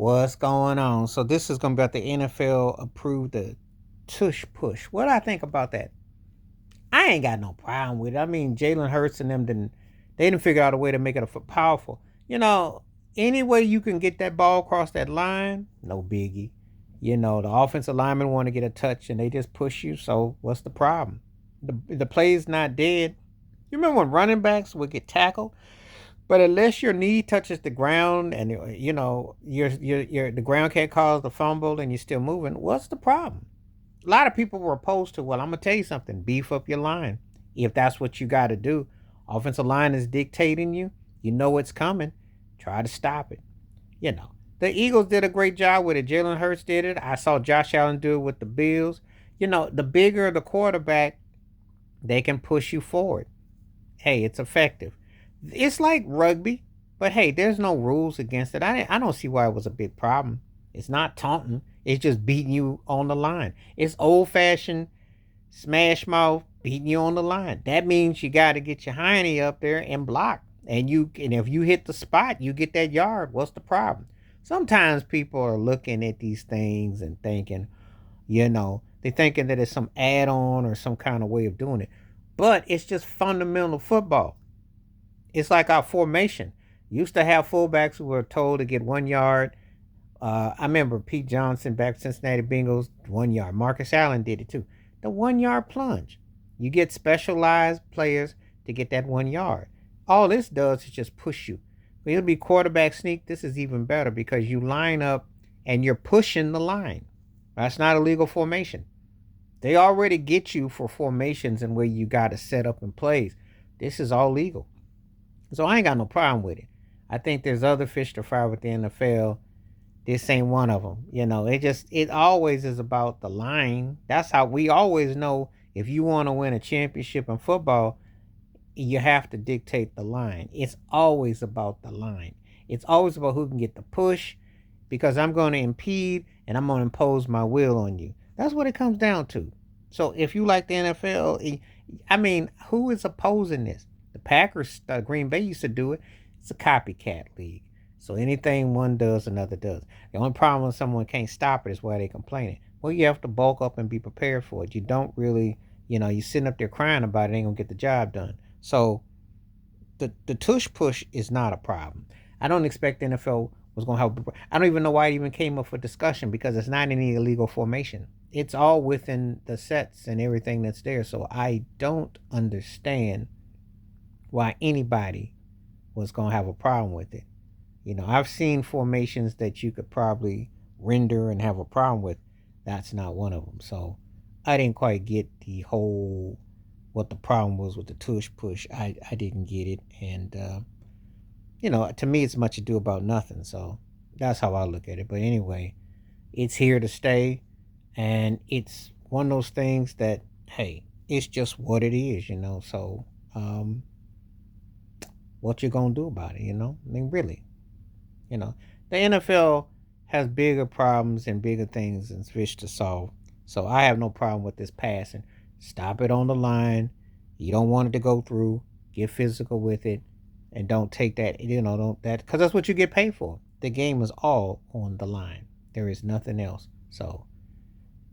What's going on? So this is gonna be about the NFL approved the Tush push. What do I think about that? I ain't got no problem with it. I mean, Jalen Hurts and them didn't figure out a way to make it a powerful. Any way you can get that ball across that line, no biggie. The offensive linemen want to get a touch and they just push you. So what's the problem? The play's not dead. You remember when running backs would get tackled? But unless your knee touches the ground and your the ground can't cause the fumble and you're still moving, what's the problem? A lot of people were opposed to. Well, I'm gonna tell you something: beef up your line if that's what you got to do. Offensive line is dictating you. You know it's coming. Try to stop it. You know the Eagles did a great job with it. Jalen Hurts did it. I saw Josh Allen do it with the Bills. The bigger the quarterback, they can push you forward. Hey, it's effective. It's like rugby, but hey, there's no rules against it. I don't see why it was a big problem. It's not taunting. It's just beating you on the line. It's old fashioned smash mouth beating you on the line. That means you got to get your hiney up there and block. And if you hit the spot, you get that yard. What's the problem? Sometimes people are looking at these things and thinking, they're thinking that it's some add on or some kind of way of doing it. But it's just fundamental football. It's like our formation. Used to have fullbacks who were told to get 1 yard. I remember Pete Johnson back Cincinnati Bengals, 1 yard. Marcus Allen did it too. The 1 yard plunge. You get specialized players to get that 1 yard. All this does is just push you. When it'll be quarterback sneak, this is even better because you line up and you're pushing the line. That's not a legal formation. They already get you for formations and where you got to set up and plays. This is all legal. So I ain't got no problem with it. I think there's other fish to fry with the NFL. This ain't one of them. It always is about the line. That's how we always know if you want to win a championship in football, you have to dictate the line. It's always about the line. It's always about who can get the push because I'm going to impede and I'm going to impose my will on you. That's what it comes down to. So if you like the NFL, I mean, who is opposing this? The Packers, Green Bay used to do it. It's a copycat league. So anything one does, another does. The only problem when someone can't stop it is why they complaining. Well, you have to bulk up and be prepared for it. You don't really, you're sitting up there crying about it, ain't gonna get the job done. So the tush push is not a problem. I don't expect the NFL was gonna have. I don't even know why it even came up for discussion because it's not any illegal formation. It's all within the sets and everything that's there. So I don't understand why anybody was gonna have a problem with it. I've seen formations that you could probably render and have a problem with. That's not one of them. So I didn't quite get the whole what the problem was with the tush push. I didn't get it, and to me, it's much ado about nothing. So that's how I look at it. But anyway, it's here to stay, and it's one of those things that hey, it's just what it is. So what you gonna do about it? I mean, really. The NFL has bigger problems and bigger things and fish to solve. So I have no problem with this passing. Stop it on the line. You don't want it to go through. Get physical with it, and don't take that. Don't that because that's what you get paid for. The game is all on the line. There is nothing else. So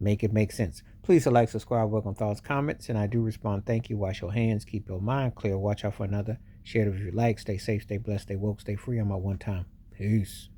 make it make sense. Please like, subscribe, welcome thoughts, comments, and I do respond. Thank you. Wash your hands. Keep your mind clear. Watch out for another. Share it if you like. Stay safe. Stay blessed. Stay woke. Stay free. I'm out one time. Peace.